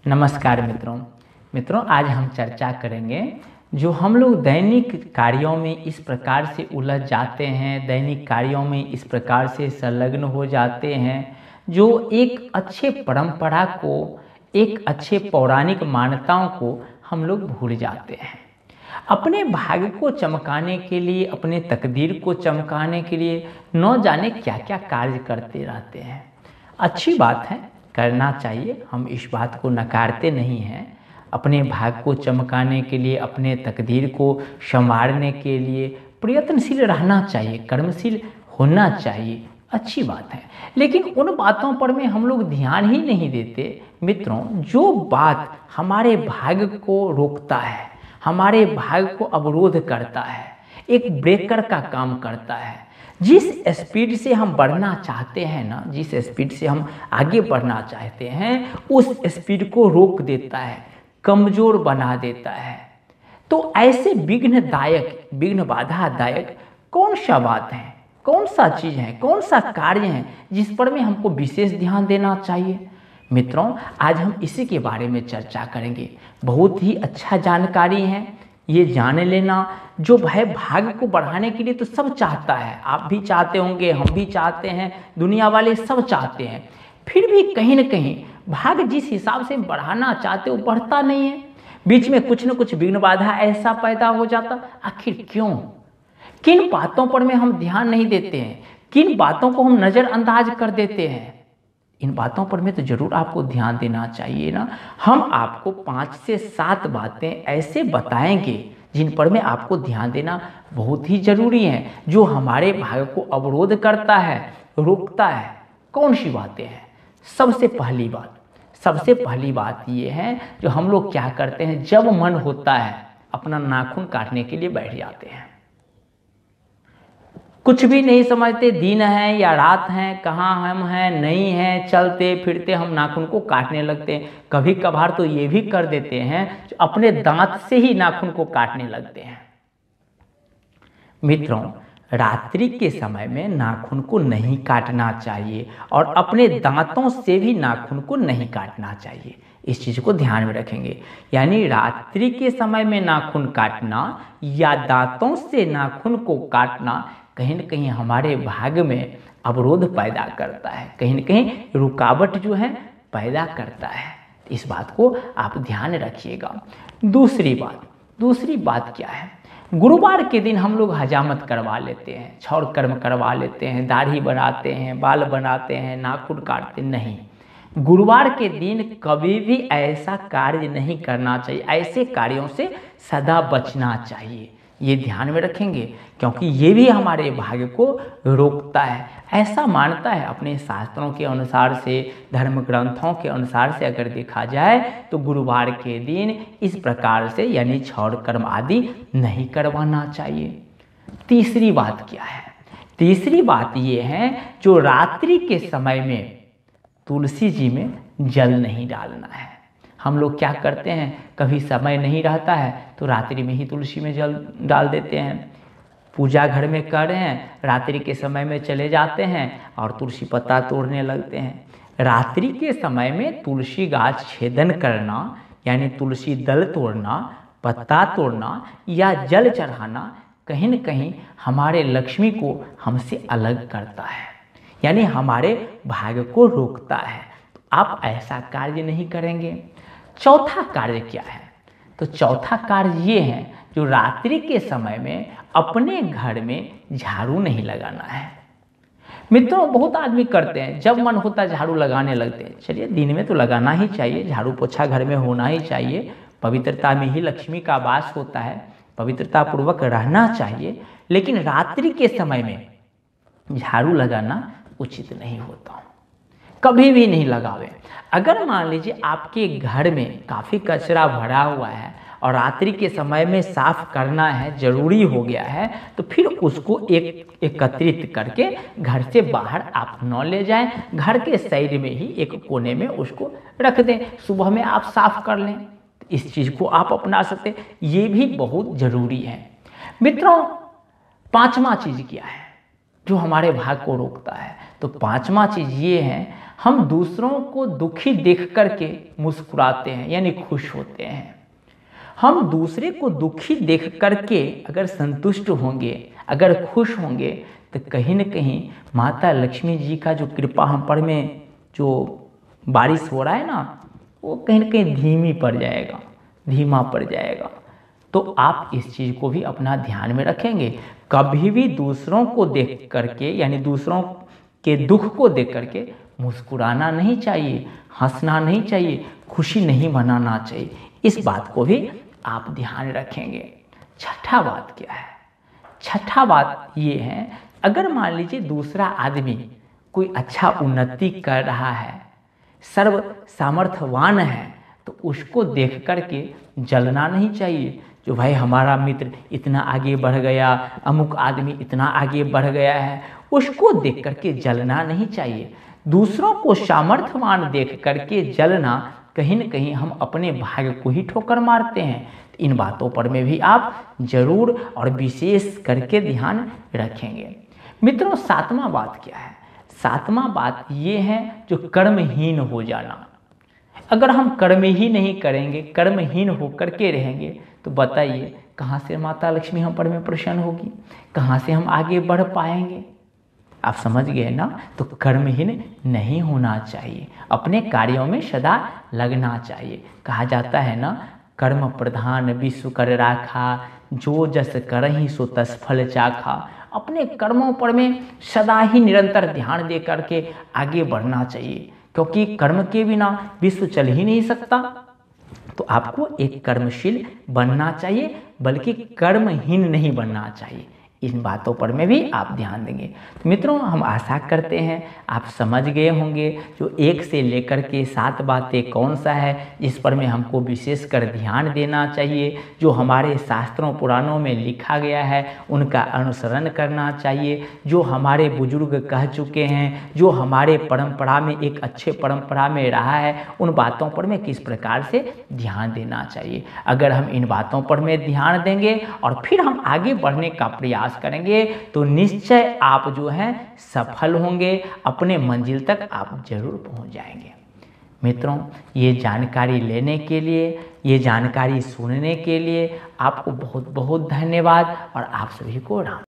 नमस्कार मित्रों आज हम चर्चा करेंगे जो हम लोग दैनिक कार्यों में इस प्रकार से उलझ जाते हैं, दैनिक कार्यों में इस प्रकार से संलग्न हो जाते हैं, जो एक अच्छे परंपरा को, एक अच्छे पौराणिक मान्यताओं को हम लोग भूल जाते हैं। अपने भाग्य को चमकाने के लिए, अपने तकदीर को चमकाने के लिए न जाने क्या क्या कार्य करते रहते हैं। अच्छी बात है, करना चाहिए, हम इस बात को नकारते नहीं हैं। अपने भाग्य को चमकाने के लिए, अपने तकदीर को संवारने के लिए प्रयत्नशील रहना चाहिए, कर्मशील होना चाहिए, अच्छी बात है। लेकिन उन बातों पर में हम लोग ध्यान ही नहीं देते मित्रों, जो बात हमारे भाग्य को रोकता है, हमारे भाग्य को अवरोध करता है, एक ब्रेकर का काम करता है। जिस स्पीड से हम बढ़ना चाहते हैं ना, जिस स्पीड से हम आगे बढ़ना चाहते हैं, उस स्पीड को रोक देता है, कमजोर बना देता है। तो ऐसे विघ्नदायक, विघ्न बाधादायक कौन सा बात है, कौन सा चीज़ है, कौन सा कार्य है जिस पर में हमको विशेष ध्यान देना चाहिए? मित्रों, आज हम इसी के बारे में चर्चा करेंगे। बहुत ही अच्छा जानकारी है, ये जान लेना। जो भाग्य को बढ़ाने के लिए तो सब चाहता है, आप भी चाहते होंगे, हम भी चाहते हैं, दुनिया वाले सब चाहते हैं। फिर भी कहीं न कहीं भाग्य जिस हिसाब से बढ़ाना चाहते वो बढ़ता नहीं है। बीच में कुछ न कुछ विघ्न बाधा ऐसा पैदा हो जाता। आखिर क्यों? किन बातों पर में हम ध्यान नहीं देते हैं, किन बातों को हम नज़रअंदाज कर देते हैं? इन बातों पर में तो जरूर आपको ध्यान देना चाहिए ना। हम आपको 5 से 7 बातें ऐसे बताएंगे जिन पर में आपको ध्यान देना बहुत ही जरूरी है, जो हमारे भाग्य को अवरोध करता है, रोकता है। कौन सी बातें हैं? सबसे पहली बात ये है, जो हम लोग क्या करते हैं, जब मन होता है अपना नाखून काटने के लिए बैठ जाते हैं। कुछ भी नहीं समझते, दिन है या रात है, कहाँ हम हैं नहीं हैं, चलते फिरते हम नाखून को काटने लगते हैं। कभी कभार तो ये भी कर देते हैं, अपने दांत से ही नाखून को काटने लगते हैं। मित्रों, रात्रि के समय में नाखून को नहीं काटना चाहिए और अपने दांतों से भी नाखून को नहीं काटना चाहिए। इस चीज़ को ध्यान में रखेंगे। यानी रात्रि के समय में नाखून काटना या दांतों से नाखून को काटना कहीं न कहीं हमारे भाग्य में अवरोध पैदा करता है, कहीं न कहीं रुकावट जो है पैदा करता है। इस बात को आप ध्यान रखिएगा। दूसरी बात क्या है? गुरुवार के दिन हम लोग हजामत करवा लेते हैं, क्षौर कर्म करवा लेते हैं, दाढ़ी बनाते हैं, बाल बनाते हैं, नाखून काटते नहीं। गुरुवार के दिन कभी भी ऐसा कार्य नहीं करना चाहिए, ऐसे कार्यों से सदा बचना चाहिए। ये ध्यान में रखेंगे, क्योंकि ये भी हमारे भाग्य को रोकता है। ऐसा मानता है अपने शास्त्रों के अनुसार से, धर्म ग्रंथों के अनुसार से अगर देखा जाए तो गुरुवार के दिन इस प्रकार से यानी क्षौर कर्म आदि नहीं करवाना चाहिए। तीसरी बात क्या है? तीसरी बात ये है, जो रात्रि के समय में तुलसी जी में जल नहीं डालना है। हम लोग क्या करते हैं, कभी समय नहीं रहता है तो रात्रि में ही तुलसी में जल डाल देते हैं। पूजा घर में कर रहे हैं, रात्रि के समय में चले जाते हैं और तुलसी पत्ता तोड़ने लगते हैं। रात्रि के समय में तुलसी गाछ छेदन करना, यानी तुलसी दल तोड़ना, पत्ता तोड़ना या जल चढ़ाना कहीं न कहीं हमारे लक्ष्मी को हमसे अलग करता है, यानी हमारे भाग्य को रोकता है। तो आप ऐसा कार्य नहीं करेंगे। चौथा कार्य क्या है? तो चौथा कार्य ये है, जो रात्रि के समय में अपने घर में झाड़ू नहीं लगाना है। मित्रों, बहुत आदमी करते हैं, जब मन होता झाड़ू लगाने लगते हैं। चलिए, दिन में तो लगाना ही चाहिए, झाड़ू पोछा घर में होना ही चाहिए। पवित्रता में ही लक्ष्मी का वास होता है, पवित्रता पूर्वक रहना चाहिए। लेकिन रात्रि के समय में झाड़ू लगाना उचित नहीं होता, कभी भी नहीं लगावे। अगर मान लीजिए आपके घर में काफ़ी कचरा भरा हुआ है और रात्रि के समय में साफ करना है, जरूरी हो गया है, तो फिर उसको एकत्रित करके घर से बाहर आप न ले जाएं, घर के साइड में ही एक कोने में उसको रख दें, सुबह में आप साफ कर लें। इस चीज़ को आप अपना सकते हैं, ये भी बहुत ज़रूरी है। मित्रों, 5वां चीज़ क्या है जो हमारे भाग्य को रोकता है? तो पांचवा चीज़ ये है, हम दूसरों को दुखी देख करके मुस्कुराते हैं यानी खुश होते हैं। हम दूसरे को दुखी देख करके अगर संतुष्ट होंगे, अगर खुश होंगे, तो कहीं न कहीं माता लक्ष्मी जी का जो कृपा हम पर में जो बारिश हो रहा है ना, वो कहीं न कहीं धीमा पड़ जाएगा। तो आप इस चीज़ को भी अपना ध्यान में रखेंगे। कभी भी दूसरों को देख करके यानी दूसरों के दुख को देख करके मुस्कुराना नहीं चाहिए, हंसना नहीं चाहिए, खुशी नहीं मनाना चाहिए। इस बात को भी आप ध्यान रखेंगे। छठा बात क्या है? छठा बात ये है, अगर मान लीजिए दूसरा आदमी कोई अच्छा उन्नति कर रहा है, सर्व सामर्थ्यवान है, तो उसको देख करके जलना नहीं चाहिए। जो भाई हमारा मित्र इतना आगे बढ़ गया, अमुक आदमी इतना आगे बढ़ गया है, उसको देख करके जलना नहीं चाहिए। दूसरों को सामर्थ्यवान देख करके जलना, कहीं न कहीं हम अपने भाग्य को ही ठोकर मारते हैं। इन बातों पर में भी आप जरूर और विशेष करके ध्यान रखेंगे। मित्रों, सातवां बात क्या है? सातवां बात ये है जो कर्महीन हो जाना। अगर हम कर्म ही नहीं करेंगे, कर्महीन होकर के रहेंगे, तो बताइए कहाँ से माता लक्ष्मी हम पर में प्रसन्न होगी, कहाँ से हम आगे बढ़ पाएंगे? आप समझ गए ना? तो कर्महीन नहीं होना चाहिए, अपने कार्यों में सदा लगना चाहिए। कहा जाता है ना, कर्म प्रधान विश्व कर राखा, जो जस करहि सो तस फल चाखा। अपने कर्मों पर में सदा ही निरंतर ध्यान दे करके आगे बढ़ना चाहिए, क्योंकि कर्म के बिना विश्व चल ही नहीं सकता। तो आपको एक कर्मशील बनना चाहिए, बल्कि कर्महीन नहीं बनना चाहिए। इन बातों पर में भी आप ध्यान देंगे। तो मित्रों, हम आशा करते हैं आप समझ गए होंगे जो 1 से लेकर के 7 बातें कौन सा है, इस पर में हमको विशेष कर ध्यान देना चाहिए। जो हमारे शास्त्रों पुराणों में लिखा गया है उनका अनुसरण करना चाहिए। जो हमारे बुजुर्ग कह चुके हैं, जो हमारे परंपरा में एक अच्छे परंपरा में रहा है, उन बातों पर में किस प्रकार से ध्यान देना चाहिए। अगर हम इन बातों पर में ध्यान देंगे और फिर हम आगे बढ़ने का प्रयास करेंगे, तो निश्चय आप जो हैं सफल होंगे, अपने मंजिल तक आप जरूर पहुंच जाएंगे। मित्रों, ये जानकारी लेने के लिए, ये जानकारी सुनने के लिए आपको बहुत बहुत धन्यवाद और आप सभी को राम।